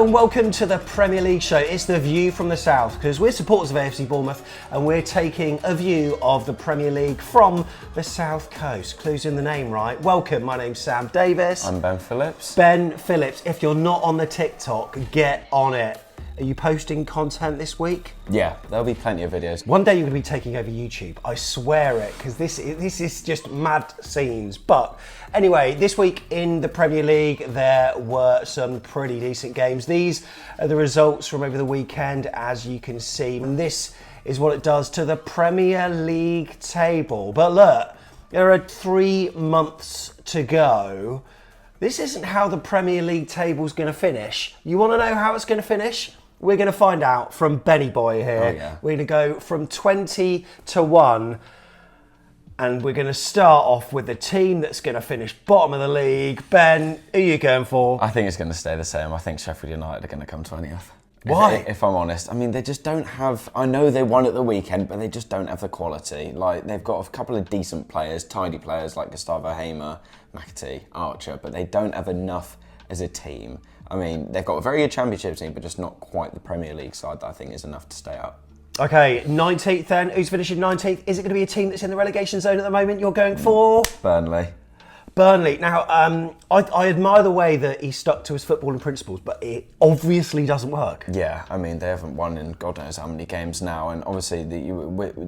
and welcome to the Premier League show. It's the view from the south because we're supporters of AFC Bournemouth and we're taking a view of the Premier League from the south coast. Clues in the name, right? Welcome, my name's Sam Davis. I'm Ben Phillips. Ben Phillips, if you're not on the TikTok, get on it. Are you posting content this week? Yeah, there'll be plenty of videos. One day you're going to be taking over YouTube. I swear it, because this is just mad scenes. But anyway, this week in the Premier League, there were some pretty decent games. These are the results from over the weekend, as you can see. And this is what it does to the Premier League table. But look, there are 3 months to go. This isn't how the Premier League table's going to finish. You want to know how it's going to finish? We're going to find out from Benny Boy here. Oh, yeah. We're going to go from 20 to 1. And we're going to start off with the team that's going to finish bottom of the league. Ben, who are you going for? I think it's going to stay the same. I think Sheffield United are going to come 20th. Why? If I'm honest. I mean, they just don't have... I know they won at the weekend, but they just don't have the quality. Like, they've got a couple of decent players, tidy players like Gustavo Hamer, McAtee, Archer, but they don't have enough as a team. I mean, they've got a very good Championship team, but just not quite the Premier League side that I think is enough to stay up. Okay, 19th then. Who's finishing 19th? Is it going to be a team that's in the relegation zone at the moment you're going for? Burnley. Burnley. Now, I admire the way that he stuck to his footballing principles, but it obviously doesn't work. Yeah, I mean, they haven't won in God knows how many games now, and obviously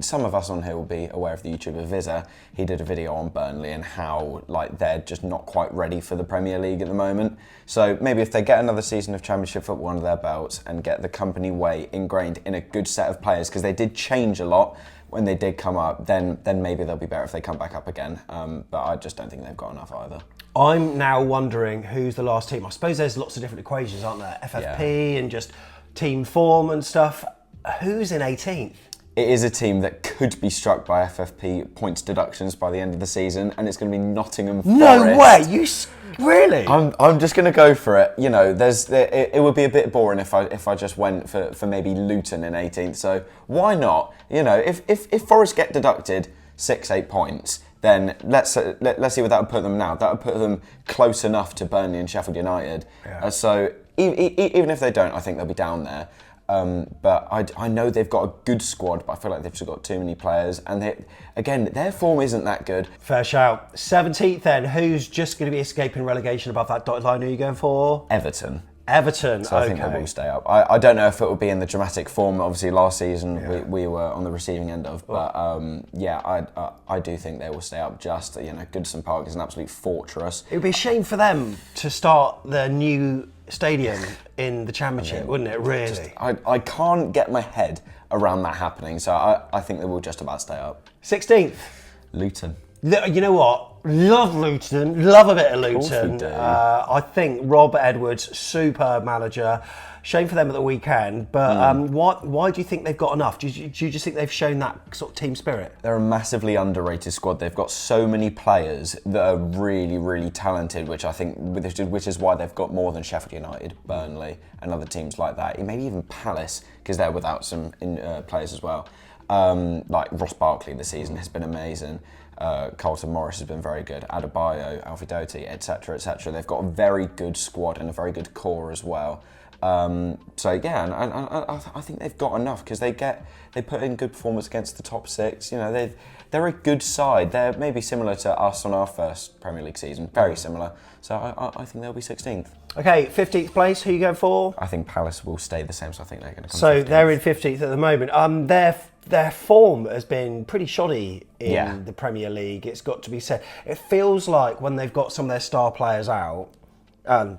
some of us on here will be aware of the YouTuber Vizza. He did a video on Burnley and how they're just not quite ready for the Premier League at the moment. So maybe if they get another season of Championship football under their belts and get the company way ingrained in a good set of players, because they did change a lot when they did come up, then maybe they'll be better if they come back up again. But I just don't think they've got enough either. I'm now wondering who's the last team. I suppose there's lots of different equations, aren't there? FFP and just team form and stuff. Who's in 18th? It is a team that could be struck by FFP points deductions by the end of the season, and it's going to be Nottingham Forest. No way! Really? I'm just going to go for it. You know, it would be a bit boring if I just went for maybe Luton in 18th. So why not? You know, if Forest get deducted 6-8 points, then let's see where that would put them now. That would put them close enough to Burnley and Sheffield United. Yeah. So even if they don't, I think they'll be down there. But I know they've got a good squad, but I feel like they've just got too many players. And their form isn't that good. Fair shout. 17th then, who's just going to be escaping relegation above that dotted line? Who are you going for? Everton. So I think they will stay up. I don't know if it will be in the dramatic form, obviously last season we were on the receiving end of, but I do think they will stay up. Just, Goodison Park is an absolute fortress. It would be a shame for them to start their new stadium in the Championship, wouldn't it, really? I can't get my head around that happening, so I think they will just about stay up. 16th? Luton. You know what? Love Luton. Love a bit of Luton. Of course we do. I think Rob Edwards, superb manager. Shame for them at the weekend, but why do you think they've got enough? Do you just think they've shown that sort of team spirit? They're a massively underrated squad. They've got so many players that are really, really talented, which is why they've got more than Sheffield United, Burnley, and other teams like that. Maybe even Palace, because they're without some players as well. Like Ross Barkley this season has been amazing. Carlton Morris has been very good. Adebayo, Alfie Doughty, etc., etc. They've got a very good squad and a very good core as well. And I think they've got enough because they put in good performance against the top 6. They're a good side. They're maybe similar to us on our first Premier League season, very similar. So I think they'll be 16th. Okay, 15th place. Who are you going for? I think Palace will stay the same, so I think they're going to come. So 15th. They're in 15th at the moment. Their form has been pretty shoddy in the Premier League. It's got to be said. It feels like when they've got some of their star players out,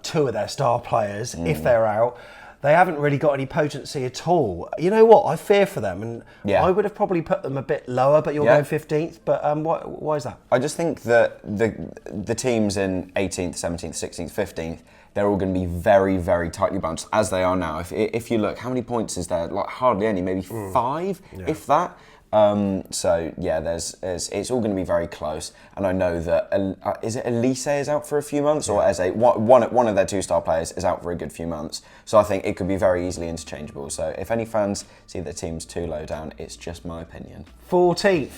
2 of their star players, if they're out, they haven't really got any potency at all. You know what? I fear for them, and I would have probably put them a bit lower, but you're going 15th. But why is that? I just think that the teams in 18th, 17th, 16th, 15th, they're all going to be very, very tightly bunched, as they are now. If you look, how many points is there? Like hardly any, maybe 5, if that. It's all going to be very close, and I know that is it Elise is out for a few months, or Eze, one of their 2 star players is out for a good few months. So I think it could be very easily interchangeable. So if any fans see their teams too low down, it's just my opinion. 14th.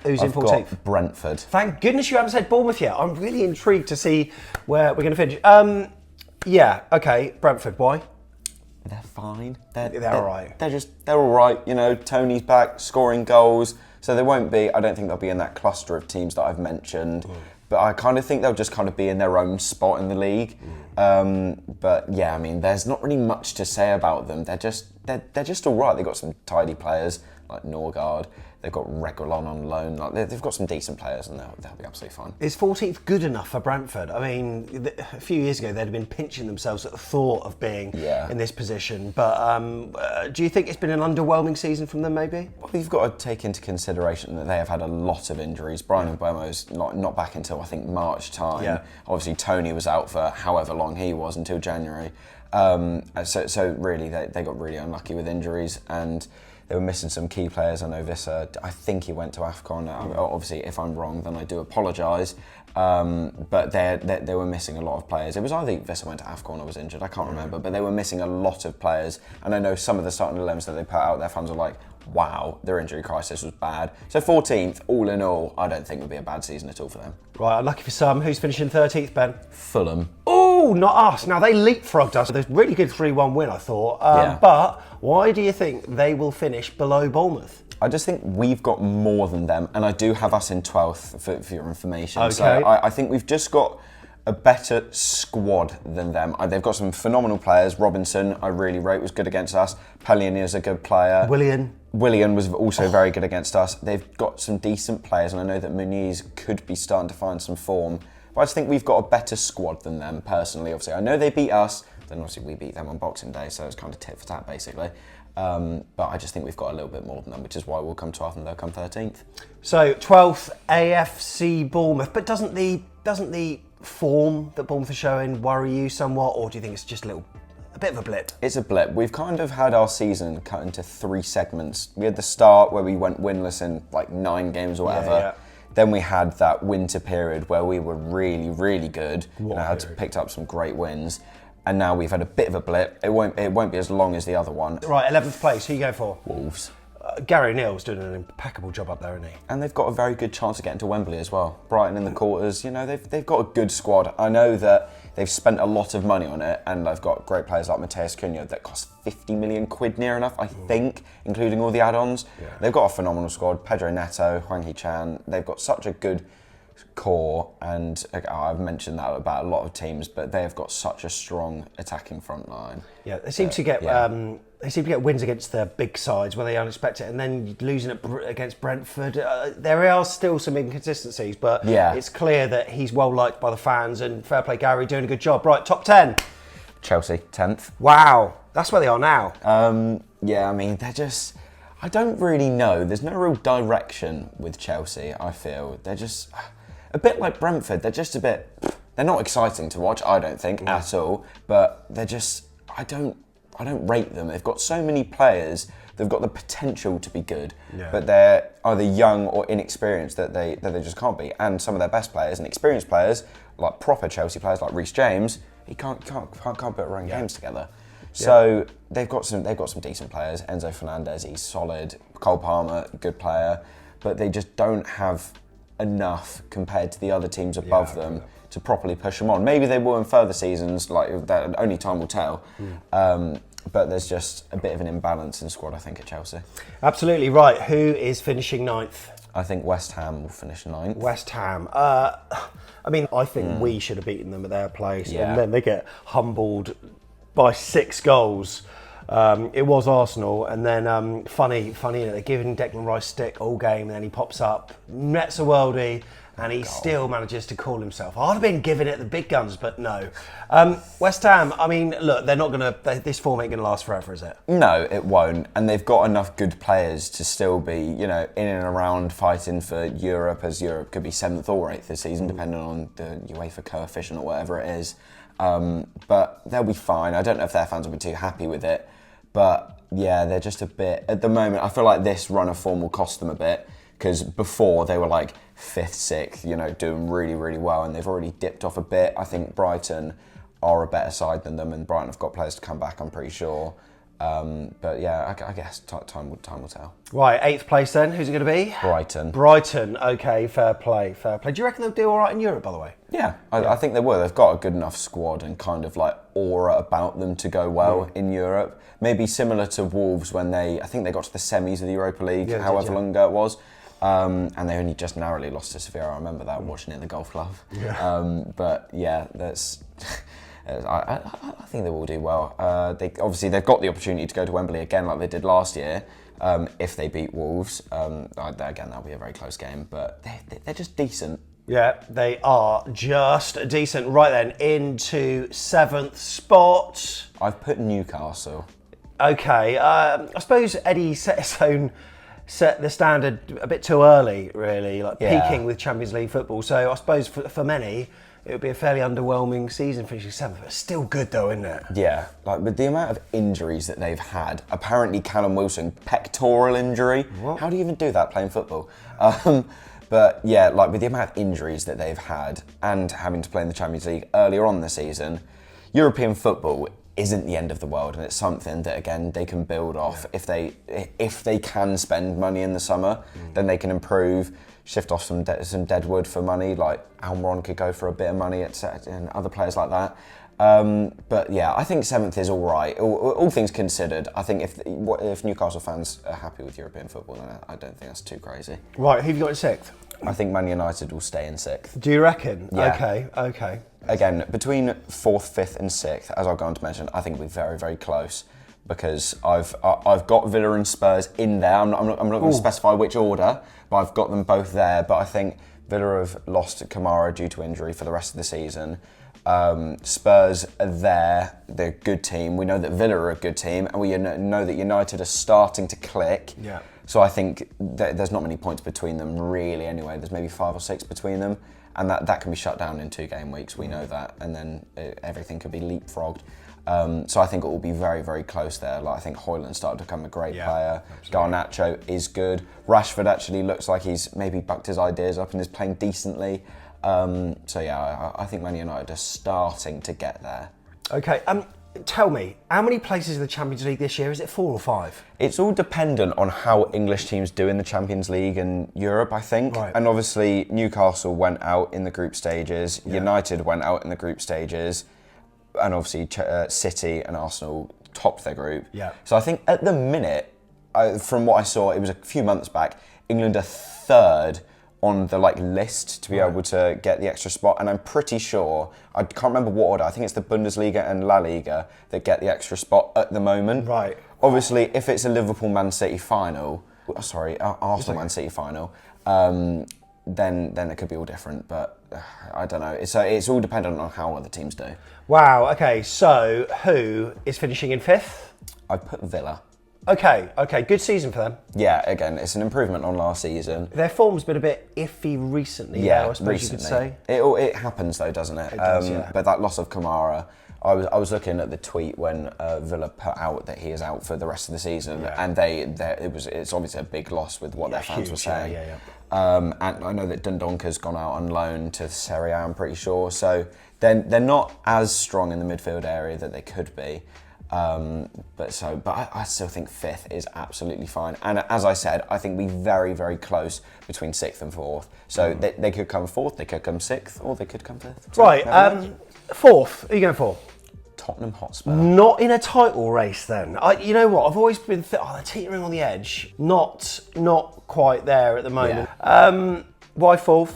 Who's in 14th? Got Brentford. Thank goodness you haven't said Bournemouth yet. I'm really intrigued to see where we're going to finish. Okay, Brentford. Why? they're fine. They're all right. They're all right. You know, Tony's back, scoring goals, so they won't be. I don't think they'll be in that cluster of teams that I've mentioned. But I kind of think they'll just kind of be in their own spot in the league. But yeah, I mean, there's not really much to say about them. They're just all right. They've got some tidy players like Norgard. They've got Reguilon on loan. Like they've got some decent players, and they'll be absolutely fine. Is 14th good enough for Brentford? I mean, a few years ago they'd have been pinching themselves at the thought of being in this position. But do you think it's been an underwhelming season from them? Maybe. Well, you've got to take into consideration that they have had a lot of injuries. Brian Mbeumo's not back until I think March time. Yeah. Obviously, Tony was out for however long he was until January. So really, they got really unlucky with injuries, and they were missing some key players. I know Visser, I think he went to AFCON. Obviously, if I'm wrong, then I do apologise. But they were missing a lot of players. It was either Visser went to AFCON or was injured, I can't remember. But they were missing a lot of players. And I know some of the starting 11s that they put out, their fans were like, wow, their injury crisis was bad. So 14th, all in all, I don't think would be a bad season at all for them. Right, unlucky for some. Who's finishing 13th, Ben? Fulham. Oh, not us. Now, they leapfrogged us. There's a really good 3-1 win, I thought. But why do you think they will finish below Bournemouth? I just think we've got more than them, and I do have us in 12th for your information. Okay. So I think we've just got a better squad than them. They've got some phenomenal players. Robinson, I really rate, was good against us. Pellion a good player. Willian was also very good against us. They've got some decent players, and I know that Muniz could be starting to find some form. But I just think we've got a better squad than them, personally. Obviously, I know they beat us, then obviously we beat them on Boxing Day, so it's kind of tit for tat, basically. But I just think we've got a little bit more than them, which is why we'll come 12th and they'll come 13th. So 12th, AFC Bournemouth. But doesn't the form that Bournemouth are showing worry you somewhat, or do you think it's just a bit of a blip? It's a blip. We've kind of had our season cut into 3 segments. We had the start where we went winless in like 9 games or whatever. Yeah. Then we had that winter period where we were really, really good and had picked up some great wins. And now we've had a bit of a blip. It won't be as long as the other one. Right, 11th place. Who you go for? Wolves. Gary Neal's doing an impeccable job up there, isn't he? And they've got a very good chance of getting to Wembley as well. Brighton in the quarters, you know, they've got a good squad. I know that they've spent a lot of money on it, and they've got great players like Mateus Cunha that cost 50 million quid near enough, I think, including all the add-ons. Yeah. They've got a phenomenal squad. Pedro Neto, Hwang Hee-chan, they've got such a good core, and I've mentioned that about a lot of teams, but they have got such a strong attacking front line. Yeah, they seem to get wins against the big sides when they don't expect it, and then losing against Brentford. There are still some inconsistencies, but it's clear that he's well liked by the fans, and fair play Gary, doing a good job. Right, top 10. Chelsea, 10th. Wow, that's where they are now. Yeah, I mean, they're just... I don't really know. There's no real direction with Chelsea, I feel. They're just... a bit like Brentford, they're just a bit... They're not exciting to watch, I don't think, at all. But they're just... I don't rate them. They've got so many players. They've got the potential to be good, but they're either young or inexperienced that they just can't be. And some of their best players and experienced players, like proper Chelsea players like Reece James, he can't put around games together. So they've got some decent players. Enzo Fernandez, he's solid. Cole Palmer, good player, but they just don't have enough compared to the other teams above them to properly push them on. Maybe they will in further seasons, like that. Only time will tell. But there's just a bit of an imbalance in squad, I think, at Chelsea. Absolutely right. Who is finishing 9th? I think West Ham will finish 9th. West Ham. I mean, I think we should have beaten them at their place, and then they get humbled by 6 goals. It was Arsenal, and then funny, they're giving Declan Rice stick all game, and then he pops up, nets a worldie, and he still manages to call himself. I'd have been giving it the big guns, but no. West Ham, I mean, look, they're not going to... This form ain't going to last forever, is it? No, it won't. And they've got enough good players to still be, you know, in and around fighting for Europe, as Europe could be 7th or 8th this season, depending on the UEFA coefficient or whatever it is. But they'll be fine. I don't know if their fans will be too happy with it. But, yeah, they're just a bit... At the moment, I feel like this run of form will cost them a bit, because before they were like 5th, 6th, you know, doing really, really well, and they've already dipped off a bit. I think Brighton are a better side than them, and Brighton have got players to come back, I'm pretty sure. But yeah, I guess time will tell. Right, 8th place then. Who's it going to be? Brighton. Brighton. Okay, fair play. Do you reckon they'll do all right in Europe, by the way? Yeah, I think they will. They've got a good enough squad and kind of like aura about them to go well in Europe. Maybe similar to Wolves when I think they got to the semis of the Europa League, however long ago it was. And they only just narrowly lost to Sevilla. I remember that watching it in the golf club. Yeah. But yeah, that's. I think they will do well. They've got the opportunity to go to Wembley again, like they did last year. If they beat Wolves, again that'll be a very close game. But they're just decent. Yeah, they are just decent. Right then, into 7th spot. I've put Newcastle. Okay, I suppose Eddie set the standard a bit too early, really, peaking with Champions League football. So I suppose for many, it would be a fairly underwhelming season finishing 7th, but still good though, isn't it? Yeah, like with the amount of injuries that they've had, apparently Callum Wilson, pectoral injury. What? How do you even do that playing football? But yeah, like with the amount of injuries that they've had and having to play in the Champions League earlier on this season, European football isn't the end of the world, and it's something that again they can build off. If they can spend money in the summer, then they can improve, shift off some dead wood for money. Like Almiron could go for a bit of money, etc., and other players like that. But yeah, I think 7th is all right. All things considered, I think if Newcastle fans are happy with European football, then I don't think that's too crazy. Right, who have you got in 6th? I think Man United will stay in 6th. Do you reckon? Yeah. Okay. Again, between 4th, 5th and 6th, as I'll go on to mention, I think we're very, very close because I've got Villa and Spurs in there. I'm not going to specify which order, but I've got them both there. But I think Villa have lost Kamara due to injury for the rest of the season. Spurs are there. They're a good team. We know that Villa are a good team, and we know that United are starting to click. Yeah. So I think there's not many points between them really anyway. There's maybe 5 or 6 between them. And that can be shut down in 2 game weeks, we know that. And then everything could be leapfrogged. So I think it will be very, very close there. Like I think Højlund started to become a great player. Absolutely. Garnacho is good. Rashford actually looks like he's maybe bucked his ideas up and is playing decently. So yeah, I think Man United are starting to get there. Okay, tell me, how many places in the Champions League this year? Is it 4 or 5? It's all dependent on how English teams do in the Champions League and Europe, I think. Right. And obviously, Newcastle went out in the group stages. Yeah. United went out in the group stages. And obviously, City and Arsenal topped their group. Yeah. So I think at the minute, from what I saw, it was a few months back, England are 3rd on the list to be able to get the extra spot, and I'm pretty sure, I can't remember what order, I think it's the Bundesliga and La Liga that get the extra spot at the moment. Right. Obviously, if it's a Liverpool-Man City final, Arsenal-Man City final, then it could be all different, but I don't know. It's all dependent on how other teams do. Wow, okay, so who is finishing in 5th? I put Villa. Okay, good season for them. Yeah, again, it's an improvement on last season. Their form's been a bit iffy recently, though, I suppose recently. You could say. It happens though, doesn't it? It does, yeah. But that loss of Kamara, I was looking at the tweet when Villa put out that he is out for the rest of the season, and it's obviously a big loss with what their fans were saying. Yeah. And I know that Dundonka's gone out on loan to Serie A, I'm pretty sure. So they're not as strong in the midfield area that they could be. But I still think 5th is absolutely fine. And as I said, I think we're very, very close between 6th and 4th. So they could come 4th, they could come 6th, or they could come 5th. Right, 4th. Who are you going for? Tottenham Hotspur. Not in a title race then. You know what? I've always been they're teetering on the edge. Not quite there at the moment. Yeah. Why 4th?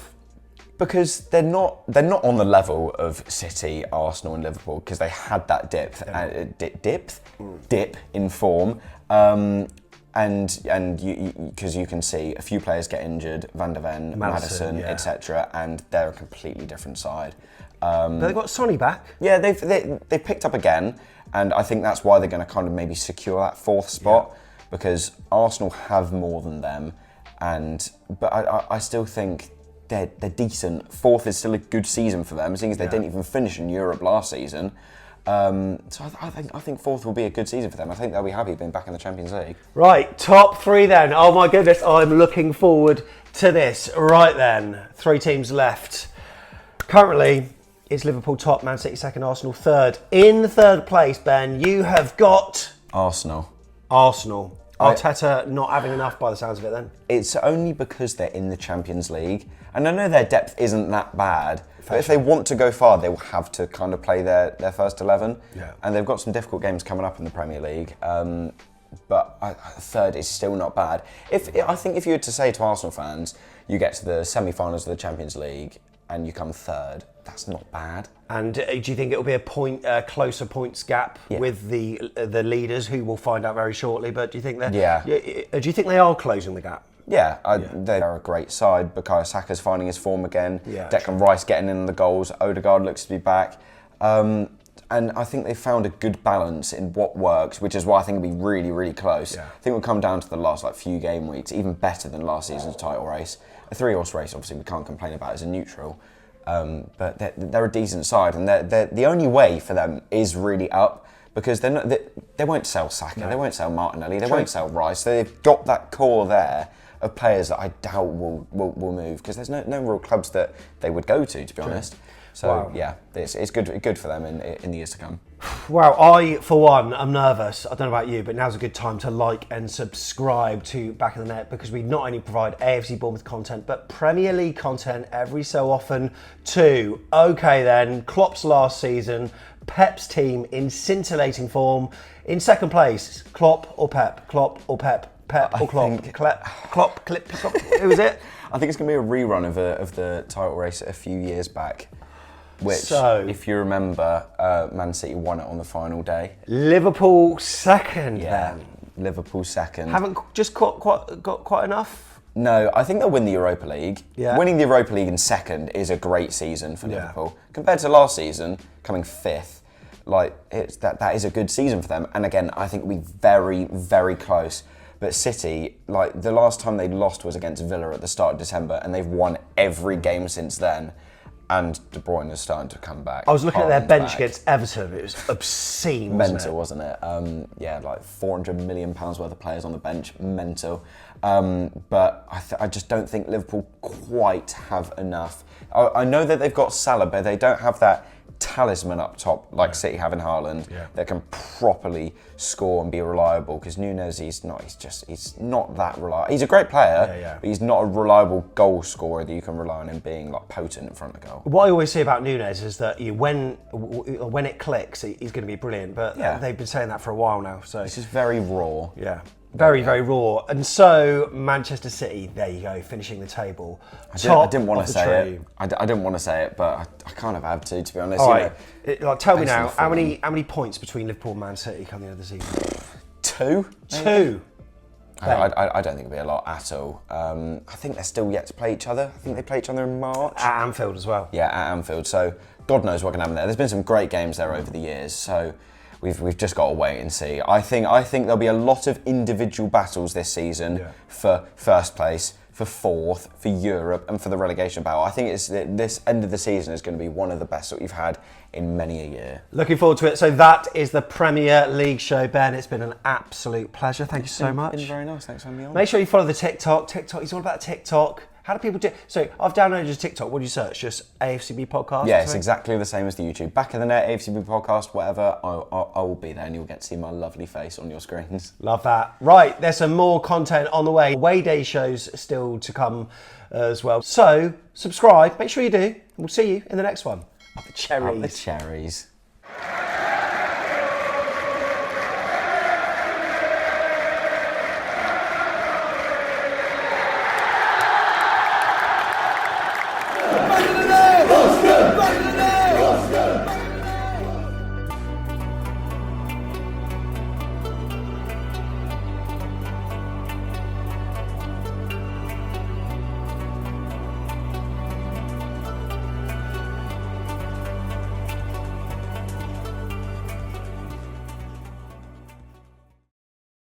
Because they're not on the level of City, Arsenal, and Liverpool because they had that dip in form, and because you can see a few players get injured, Van der Ven, Maddison, etc., and they're a completely different side. But they've got Sonny back. Yeah, they've picked up again, and I think that's why they're going to kind of maybe secure that 4th spot because Arsenal have more than them, but I still think. They're decent. 4th is still a good season for them, seeing as they didn't even finish in Europe last season. So I think 4th will be a good season for them. I think they'll be happy being back in the Champions League. Right, top 3 then. Oh my goodness, I'm looking forward to this. Right then, 3 teams left. Currently, it's Liverpool top, Man City second, Arsenal third. In 3rd place, Ben, you have got Arsenal. Arsenal. Arteta not having enough by the sounds of it then? It's only because they're in the Champions League. And I know their depth isn't that bad, but if they want to go far, they will have to kind of play their first 11. Yeah. And they've got some difficult games coming up in the Premier League. But third is still not bad. I think if you were to say to Arsenal fans, you get to the semi-finals of the Champions League and you come third, that's not bad. And do you think it'll be a closer points gap with the leaders, who we'll find out very shortly? But do you think do you think they are closing the gap? Yeah, they are a great side. Bukayo Saka's finding his form again. Yeah, Declan Rice getting in the goals. Odegaard looks to be back. And I think they've found a good balance in what works, which is why I think it'll be really, really close. Yeah. I think we'll come down to the last few game weeks, even better than last season's title race. A 3-horse race, obviously, we can't complain about as a neutral. But they're a decent side, and the only way for them is really up, because they won't sell Saka, they won't sell Martinelli, they won't sell Rice. They've got that core there of players that I doubt will move, because there's no real clubs that they would go to be honest. So it's good for them in the years to come. Well, I, for one, am nervous. I don't know about you, but now's a good time to like and subscribe to Back of the Net, because we not only provide AFC Bournemouth content, but Premier League content every so often too. Okay then, Klopp's last season, Pep's team in scintillating form. In second place, Klopp or Pep? Klopp or Pep? Pep or Klopp? Klopp, who was it? I think it's going to be a rerun of the title race a few years back. Which, if you remember, Man City won it on the final day. Liverpool second then. Liverpool second. Haven't just got quite enough? No, I think they'll win the Europa League. Yeah. Winning the Europa League in second is a great season for Liverpool. Compared to last season, coming fifth, that is a good season for them. And again, I think it'll be very, very close. But City, the last time they lost was against Villa at the start of December, and they've won every game since then. And De Bruyne is starting to come back. I was looking at their bench against Everton. It was obscene, mental, wasn't it? £400 million worth of players on the bench. Mental. But I just don't think Liverpool quite have enough. I know that they've got Salah, but they don't have that talisman up top like City have in Haaland that can properly score and be reliable, because Núñez he's not that reliable. He's a great player, but he's not a reliable goal scorer that you can rely on him being potent in front of goal. What I always say about Núñez is that when it clicks, he's going to be brilliant, but they've been saying that for a while now. So it's just very raw. Very, very raw. And so Manchester City, there you go, finishing the table. I didn't want to say it. I didn't want to say it, but I kind of have to be honest. All right. Tell me now, how many points between Liverpool and Man City come the end of the season? Two. I don't think it'll be a lot at all. I think they're still yet to play each other. I think they play each other in March. At Anfield as well. Yeah, at Anfield. So God knows what can happen there. There's been some great games there over the years. So we've just got to wait and see. I think there'll be a lot of individual battles this season for first place, for fourth, for Europe, and for the relegation battle. I think this end of the season is going to be one of the best that we've had in many a year. Looking forward to it. So that is the Premier League show, Ben. It's been an absolute pleasure. Thank you so much. It's been very nice. Thanks for having me on. Make sure you follow the TikTok. TikTok is all about TikTok. How do people do? So I've downloaded a TikTok. What do you search? Just AFCB podcast? Yeah, it's exactly the same as the YouTube. Back of the Net, AFCB podcast, whatever. I will be there, and you'll get to see my lovely face on your screens. Love that. Right, there's some more content on the way. Away day shows still to come as well. So subscribe. Make sure you do. And we'll see you in the next one. Up the cherries. Up the cherries.